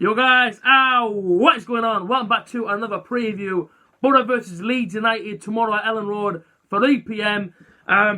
Yo guys, what is going on? Welcome back to another preview. Borough versus Leeds United tomorrow at Ellen Road for 3 PM.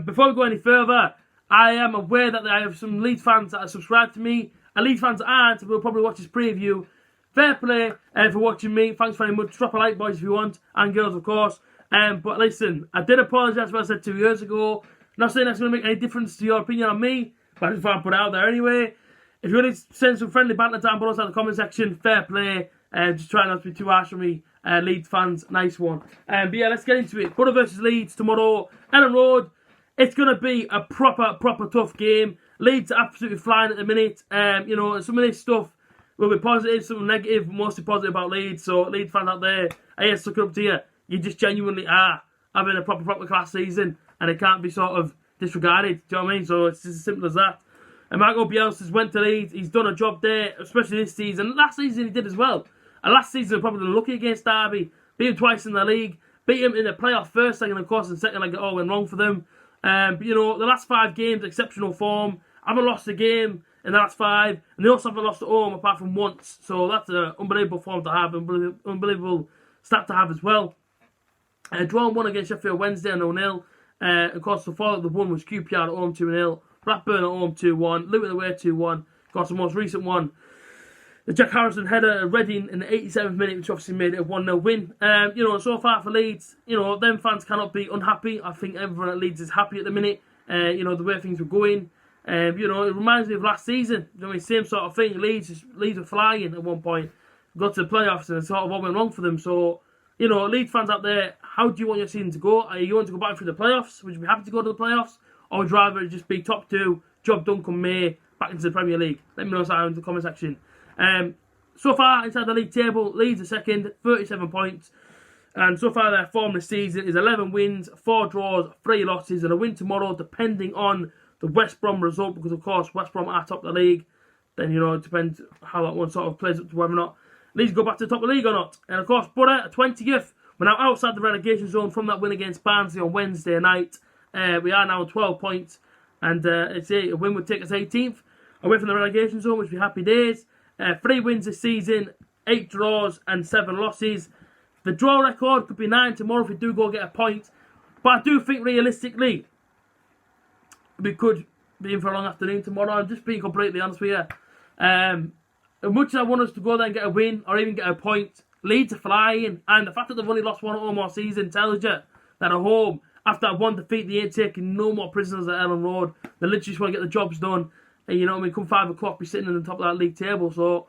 Before we go any further, I am aware that I have some Leeds fans that are subscribed to me, and Leeds fans that aren't will probably watch this preview. Fair play for watching me. Thanks very much. Drop a like, boys, if you want, and girls, of course. But listen, I did apologise for what I said 2 years ago. Not saying that's going to make any difference to your opinion on me, but I just thought I'd put it out there anyway. If you want to send some friendly banter down below in the comment section, fair play. Just try not to be too harsh on me. Leeds fans, nice one. But yeah, let's get into it. Borough versus Leeds tomorrow, Ellen Road. It's going to be a proper tough game. Leeds are absolutely flying at the minute. You know, some of this stuff will be positive, some negative, mostly positive about Leeds. So Leeds fans out there, I ain't stuck up to you. You just genuinely are having a proper class season, and it can't be sort of disregarded. Do you know what I mean? So it's just as simple as that. And Marco Bielsa's went to Leeds. He's done a job there, especially this season. Last season he did as well. And last season he probably unlucky against Derby. Beat him twice in the league. Beat him in the playoff first, second, of course, and second, like it all went wrong for them. But you know, the last 5 games, exceptional form. Haven't lost a game in the last 5, and they also haven't lost at home apart from once. So that's an unbelievable form to have, unbelievable stat to have as well. Drawn 1 against Sheffield Wednesday, 0-0. Of course, the follow-up, the one was QPR at home 2-0. Blackburn at home 2-1. Luton away 2-1. Of course, the most recent one, the Jack Harrison header at Reading in the 87th minute, which obviously made it a 1-0 win. You know, so far for Leeds, you know, them fans cannot be unhappy. I think everyone at Leeds is happy at the minute. You know, the way things were going. You know, it reminds me of last season. You know, same sort of thing. Leeds were flying at one point. Got to the playoffs and it sort of all went wrong for them. So, you know, Leeds fans out there, how do you want your season to go? Are you want to go back through the playoffs? Would you be happy to go to the playoffs? Or would you rather just be top 2, job done come May, back into the Premier League? Let me know that in the comment section. So far, inside the league table, Leeds are second, 37 points. And so far, their form this season is 11 wins, 4 draws, 3 losses, and a win tomorrow, depending on the West Brom result, because, of course, West Brom are top of the league. Then, you know, it depends how that one sort of plays up to whether or not Leeds go back to the top of the league or not. And, of course, Borough, 20th. We're now outside the relegation zone from that win against Barnsley on Wednesday night. We are now on 12 points, and a win would take us 18th, away from the relegation zone, which would be happy days. 3 wins this season, 8 draws and 7 losses. The draw record could be 9 tomorrow if we do go get a point, but I do think realistically we could be in for a long afternoon tomorrow. I'm just being completely honest with you. As much as I want us to go there and get a win or even get a point, Leeds are flying, and the fact that they've only lost 1 at home all season tells you that at home, after that 1 defeat, they ain't taking no more prisoners at Ellen Road. They literally just want to get the jobs done. And you know what I mean? Come 5 o'clock, be sitting in the top of that league table. So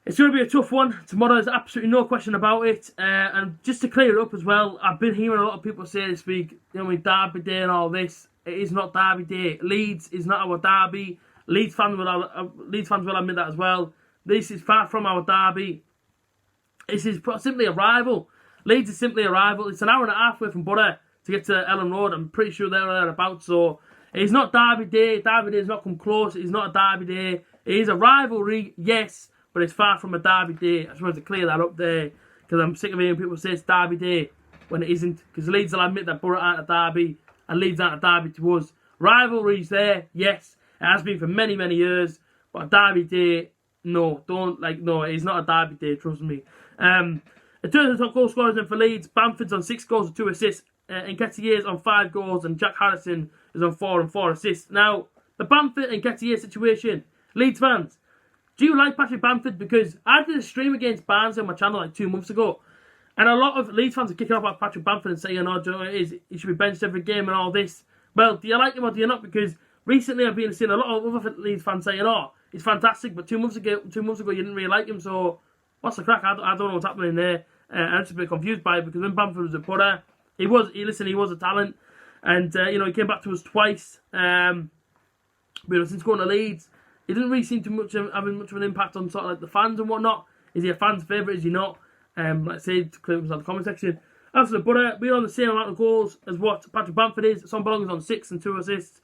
it's going to be a tough one. Tomorrow, there's absolutely no question about it. And just to clear it up as well, I've been hearing a lot of people say this week, you know, Derby Day and all this. It is not Derby Day. Leeds is not our derby. Leeds fans will admit that as well. This is far from our derby. This is simply a rival. Leeds is simply a rival. It's an hour and a half away from Borough to get to Ellen Road. I'm pretty sure they're thereabouts. So it's not Derby Day. Derby Day has not come close. It's not a Derby Day. It is a rivalry, yes, but it's far from a Derby Day. I just wanted to clear that up there because I'm sick of hearing people say it's Derby Day when it isn't. Because Leeds will admit that Borough aren't a derby and Leeds aren't a derby to us. Rivalry's there, yes. It has been for many years. But a Derby Day, no. No, it's not a Derby Day, trust me. In terms of the top goal scorers then for Leeds, Bamford's on 6 goals and 2 assists. Nketiah's on 5 goals and Jack Harrison is on 4 and 4 assists. Now, the Bamford and Nketiah situation, Leeds fans, do you like Patrick Bamford? Because I did a stream against Barnsley on my channel like 2 months ago, and a lot of Leeds fans are kicking off at Patrick Bamford and saying, oh, do you know what it is? He should be benched every game and all this. Well, do you like him or do you not? Because recently I've been seeing a lot of other Leeds fans saying, oh, he's fantastic, but 2 months ago you didn't really like him, so what's the crack? I don't know what's happening there. I'm just a bit confused by it because when Bamford was at Borough, he was a talent, and you know, he came back to us twice. But you know, since going to Leeds, he didn't really seem to having much of an impact on sort of like the fans and whatnot. Is he a fan's favourite? Is he not? Like I said, clear up in the comment section. As for Borough, we're on the same amount of goals as what Patrick Bamford is. Son Belong's on 6 and 2 assists.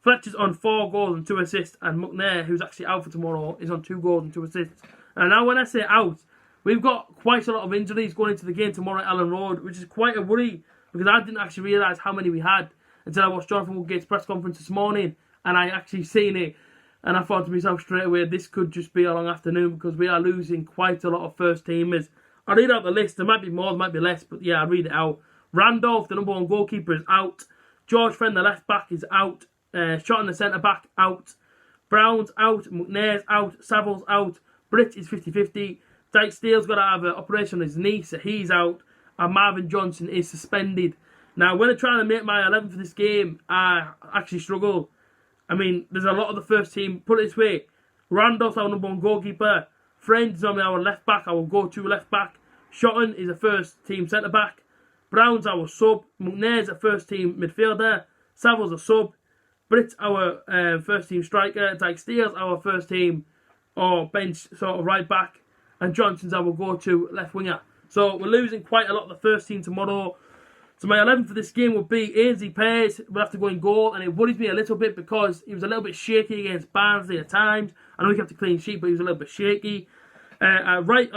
Fletcher's on 4 goals and 2 assists, and McNair, who's actually out for tomorrow, is on 2 goals and 2 assists. And now when I say out, we've got quite a lot of injuries going into the game tomorrow at Ellen Road, which is quite a worry because I didn't actually realise how many we had until I watched Jonathan Woodgate's press conference this morning, and I actually seen it. And I thought to myself straight away, this could just be a long afternoon because we are losing quite a lot of first teamers. I read out the list. There might be more, there might be less, but yeah, I read it out. Randolph, the number 1 goalkeeper, is out. George Friend, the left back, is out. Shotton, the centre back, out. Brown's out. McNair's out. Savills out. Britt is 50-50. Dyke Steele's got to have an operation on his knee, so he's out. And Marvin Johnson is suspended. Now, when I'm trying to make my 11 for this game, I actually struggle. I mean, there's a lot of the first team. Put it this way, Randolph's our number 1 goalkeeper. Friend is normally our left back, our go-to left back. Shotton is a first team centre back. Brown's our sub. McNair's a first team midfielder. Savills a sub. Britt's our first team striker. Dyke Steele's our first team or bench sort of right back. And Johnson's our go-to left winger. So we're losing quite a lot of the first team tomorrow. So my 11 for this game would be Ainsley Pears will have to go in goal, and it worries me a little bit because he was a little bit shaky against Barnsley at times. I know he kept a clean sheet, but he was a little bit shaky. Right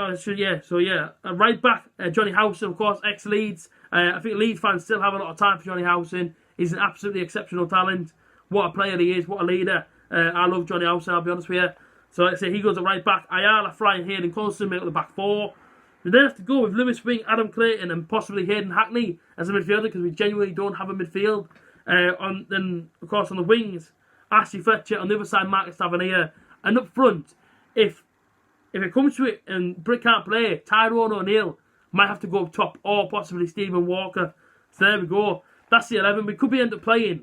back, Johnny Howson, of course, ex-Leeds. I think Leeds fans still have a lot of time for Johnny Howson. He's an absolutely exceptional talent. What a player he is, what a leader. I love Johnny Howson, I'll be honest with you. So like I say, he goes at right back. Ayala, Fry and Hayden Colston make up the back 4. We then have to go with Lewis Wing, Adam Clayton and possibly Hayden Hackney as a midfielder because we genuinely don't have a midfield. Then, of course, on the wings, Ashley Fletcher, on the other side, Marcus Tavernier. And up front, if it comes to it and Britt can't play, Tyrone O'Neill might have to go up top or possibly Stephen Walker. So there we go. That's the 11. We could be end up playing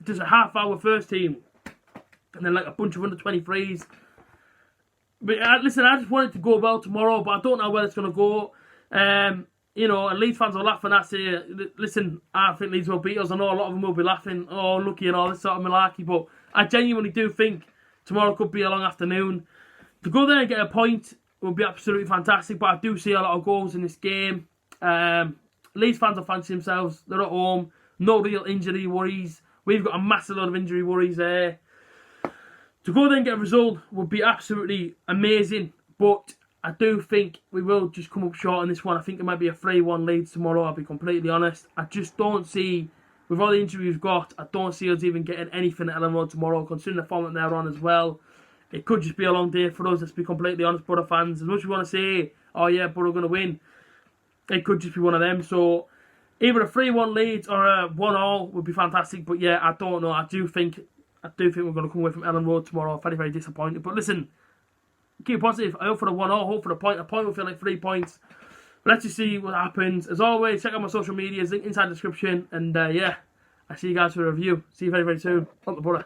just a half-hour first team and then like a bunch of under-23s. But listen, I just want it to go well tomorrow, but I don't know where it's going to go. And Leeds fans are laughing at it. Listen, I think Leeds will beat us. I know a lot of them will be laughing, oh, lucky and all this sort of malarkey, but I genuinely do think tomorrow could be a long afternoon. To go there and get a point would be absolutely fantastic, but I do see a lot of goals in this game. Leeds fans are fancying themselves. They're at home. No real injury worries. We've got a massive lot of injury worries there. To go there and get a result would be absolutely amazing, but I do think we will just come up short on this one. I think it might be a 3-1 Leeds tomorrow, I'll be completely honest. I just don't see, with all the injuries we've got, I don't see us even getting anything at Ellen Road tomorrow, considering the form that they're on as well. It could just be a long day for us, let's be completely honest, Borough fans. As much as we want to say, oh yeah, Borough are going to win, it could just be one of them. So either a 3-1 Leeds or a 1-1 would be fantastic, but yeah, I don't know. I do think we're going to come away from Ellen Road tomorrow. Very, very disappointed. But listen, keep positive. I hope for a 1-0. Hope for a point. A point will feel like 3 points. But let's just see what happens. As always, check out my social medias. Link inside the description. And yeah, I see you guys for a review. See you very, very soon. Up the Borough.